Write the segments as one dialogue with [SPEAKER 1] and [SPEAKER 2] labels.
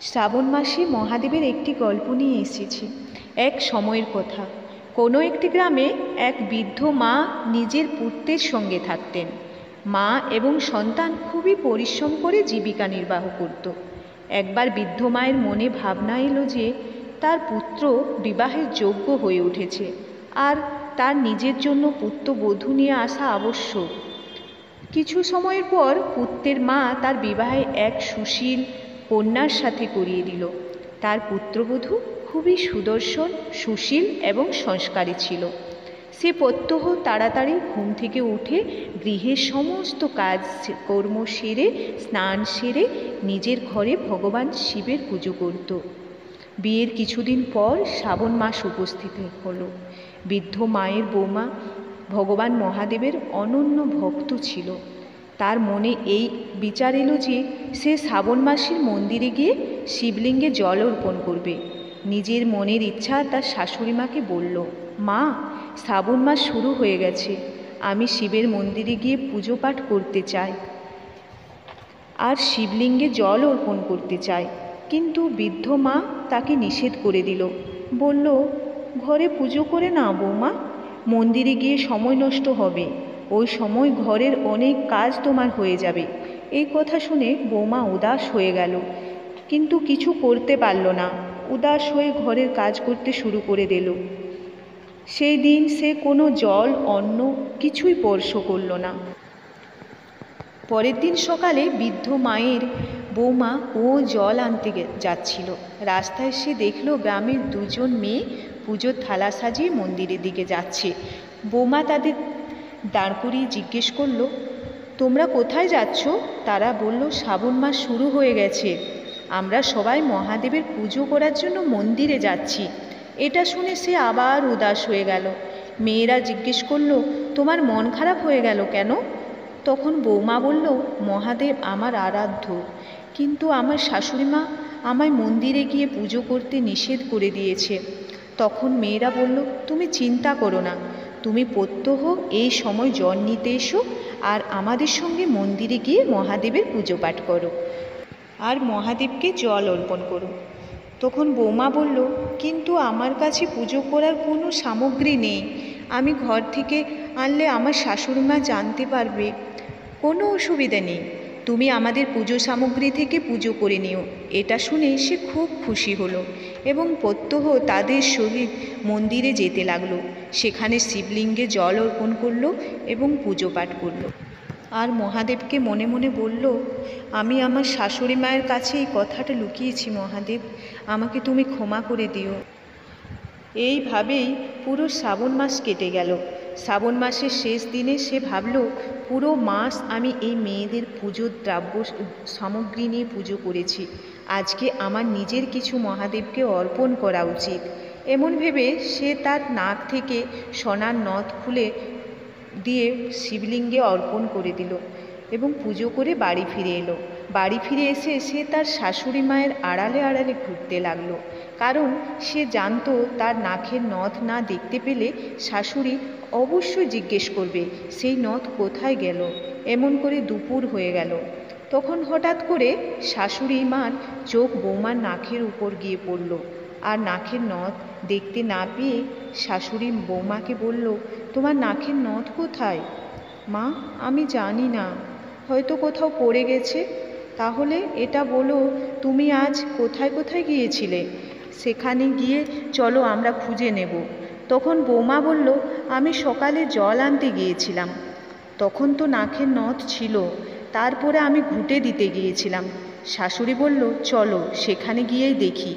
[SPEAKER 1] শ্রাবণ মাসে মহাদেবের একটি গল্প নিয়ে এসেছি। এক সময়ের কথা। কোনো একটি গ্রামে এক বৃদ্ধ মা নিজের পুত্রের সঙ্গে থাকতেন। মা এবং সন্তান খুবই পরিশ্রম করে জীবিকা নির্বাহ করত। একবার বৃদ্ধ মায়ের মনে ভাবনা এলো যে তার পুত্র বিবাহের যোগ্য হয়ে উঠেছে, আর তার নিজের জন্য পুত্রবধূ নিয়ে আসা আবশ্যক। কিছু সময়ের পর পুত্রের মা তার বিবাহে এক সুশীল কন্যার সাথে করিয়ে দিল। তার পুত্রবধূ খুবই সুদর্শন, সুশীল এবং সংস্কারী ছিল। সে প্রত্যহ তাড়াতাড়ি ঘুম থেকে উঠে গৃহের সমস্ত কাজ কর্ম সেরে, স্নান সেরে নিজের ঘরে ভগবান শিবের পুজো করত। বিয়ের কিছুদিন পর শ্রাবণ মাস উপস্থিত হলো। বৃদ্ধ মায়ের বৌমা ভগবান মহাদেবের অনন্য ভক্ত ছিল। তার মনে এই বিচার এলো যে সে শ্রাবণ মাসের মন্দিরে গিয়ে শিবলিঙ্গে জল অর্পণ করবে। নিজের মনের ইচ্ছা তার শাশুড়ি মাকে বলল, মা, শ্রাবণ মাস শুরু হয়ে গেছে, আমি শিবের মন্দিরে গিয়ে পুজো পাঠ করতে চাই আর শিবলিঙ্গে জল অর্পণ করতে চাই। কিন্তু বৃদ্ধ মা তাকে নিষেধ করে দিল। বলল, ঘরে পুজো করে না বৌমা, মন্দিরে গিয়ে সময় নষ্ট হবে, ওই সময় ঘরের অনেক কাজ তোমার হয়ে যাবে। এই কথা শুনে বৌমা উদাস হয়ে গেল, কিন্তু কিছু করতে পারল না। উদাস হয়ে ঘরের কাজ করতে শুরু করে দিল। সেই দিন সে কোনো জল, অন্ন কিছুই স্পর্শ করল না। পরের দিন সকালে বৃদ্ধ মায়ের বৌমা ও জল আনতে যাচ্ছিল। রাস্তায় সে দেখল গ্রামের দুজন মেয়ে পুজোর থালা সাজিয়ে মন্দিরের দিকে যাচ্ছে। বৌমা তাদের দাঁড় করিয়ে জিজ্ঞেস করলো, তোমরা কোথায় যাচ্ছ? তারা বলল, শ্রাবণ মাস শুরু হয়ে গেছে, আমরা সবাই মহাদেবের পুজো করার জন্য মন্দিরে যাচ্ছি। এটা শুনে সে আবার উদাস হয়ে গেল। মেয়েরা জিজ্ঞেস করলো, তোমার মন খারাপ হয়ে গেল কেন? তখন বৌমা বলল, মহাদেব আমার আরাধ্য, কিন্তু আমার শাশুড়ি মা আমায় মন্দিরে গিয়ে পুজো করতে নিষেধ করে দিয়েছে। তখন মেয়েরা বলল, তুমি চিন্তা করো না, তুমি প্রত্যহ এই সময় জল নিতে এসো আর আমাদের সঙ্গে মন্দিরে গিয়ে মহাদেবের পুজো পাঠ করো আর মহাদেবকে জল অর্পণ করো। তখন বৌমা বলল, কিন্তু আমার কাছে পুজো করার কোনো সামগ্রী নেই, আমি ঘর থেকে আনলে আমার শাশুড়ি মা জানতে পারবে। কোনো অসুবিধা নেই, তুমি আমাদের পুজো সামগ্রী থেকে পুজো করে নিও। এটা শুনে সে খুব খুশি হলো এবং প্রত্যহ তাদের সহিত মন্দিরে যেতে লাগলো। সেখানে শিবলিঙ্গে জল অর্পণ করলো এবং পুজো পাঠ করলো আর মহাদেবকে মনে মনে বলল, আমি আমার শাশুড়ি মায়ের কাছে এই কথাটা লুকিয়েছি, মহাদেব আমাকে তুমি ক্ষমা করে দিও। এইভাবেই পুরো শ্রাবণ মাস কেটে গেল। শ্রাবণ মাসের শেষ দিনে সে ভাবল, পুরো মাস আমি এই মেয়েদের পুজোর দ্রব্য সামগ্রী নিয়ে পুজো করেছি, আজকে আমার নিজের কিছু মহাদেবকে অর্পণ করা উচিত। এমন ভেবে সে তার নাক থেকে সোনার নথ খুলে দিয়ে শিবলিঙ্গে অর্পণ করে দিল এবং পুজো করে বাড়ি ফিরে এলো। বাড়ি ফিরে এসে সে তার শাশুড়ি মায়ের আড়ালে আড়ালে ঘুরতে লাগলো, কারণ সে জানতো তার নাকের নথ না দেখতে পেলে শাশুড়ি অবশ্যই জিজ্ঞেস করবে সেই নথ কোথায় গেল। এমন করে দুপুর হয়ে গেল। তখন হঠাৎ করে শাশুড়ি মার চোখ বৌমার নাকের উপর গিয়ে পড়ল, আর নাকের নথ দেখতে না পেয়ে শাশুড়ি বৌমাকে বলল, তোমার নাকের নথ কোথায়? মা, আমি জানি না, হয়তো কোথাও পড়ে গেছে। তাহলে এটা বলো, তুমি আজ কোথায় কোথায় গিয়েছিলে? সেখানে গিয়ে চলো আমরা খুঁজে নেব। তখন বৌমা বলল, আমি সকালে জল আনতে গিয়েছিলাম, তখন তো নাকের নথ ছিল, তারপরে আমি ঘুঁটে দিতে গিয়েছিলাম। শাশুড়ি বলল, চলো সেখানে গিয়েই দেখি।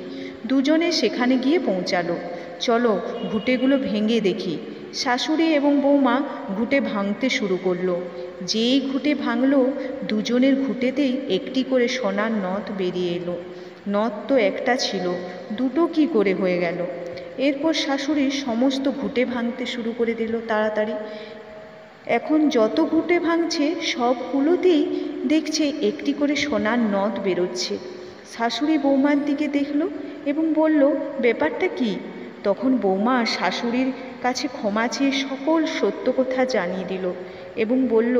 [SPEAKER 1] দুজনে সেখানে গিয়ে পৌঁছালো। চলো ঘুঁটেগুলো ভেঙে দেখি। শাশুড়ি এবং বৌমা ঘুঁটে ভাঙতে শুরু করলো। যেই ঘুঁটে ভাঙলো, দুজনের ঘুঁটেতেই একটি করে সোনার নথ বেরিয়ে এলো। নথ তো একটা ছিল, দুটো কি করে হয়ে গেল? এরপর শাশুড়ি সমস্ত ঘুঁটে ভাঙতে শুরু করে দিল তাড়াতাড়ি। এখন যত ঘুঁটে ভাঙছে সবগুলোতেই দেখছে একটি করে সোনার নথ বেরোচ্ছে। শাশুড়ি বৌমার দিকে দেখলো এবং বলল, ব্যাপারটা কি? তখন বৌমা শাশুড়ির কাছে ক্ষমা চেয়ে সকল সত্য কথা জানিয়ে দিল এবং বলল,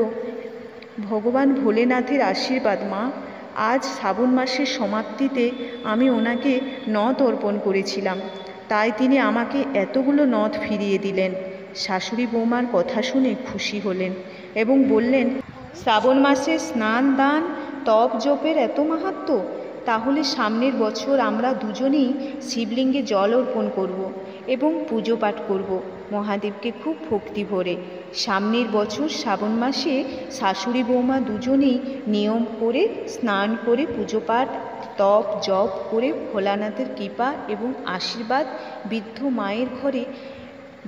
[SPEAKER 1] ভগবান ভোলেনাথের আশীর্বাদ মা, আজ শ্রাবণ মাসের সমাপ্তিতে আমি ওনাকে নথ অর্পণ করেছিলাম, তাই তিনি আমাকে এতগুলো নথ ফিরিয়ে দিলেন। শাশুড়ি বৌমার কথা শুনে খুশি হলেন এবং বললেন, শ্রাবণ মাসে স্নান দান তপ জপের এত মাহাত্ম্য, তাহলে সামনের বছর আমরা দুজনেই শিবলিঙ্গে জল অর্পণ করব এবং পুজো পাঠ করব মহাদেবকে খুব ভক্তি ভরে। সামনের বছর শ্রাবণ মাসে শাশুড়ি বৌমা দুজনেই নিয়ম করে স্নান করে পুজো পাঠ তপ জপ করে ভোলানাথের কৃপা এবং আশীর্বাদ বৃদ্ধ মায়ের ঘরে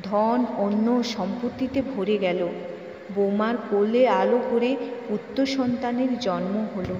[SPEAKER 1] ধন অন্ন সম্পত্তিতে ভরে গেল। বৌমার কোলে আলো করে পুত্র সন্তানের জন্ম হলো।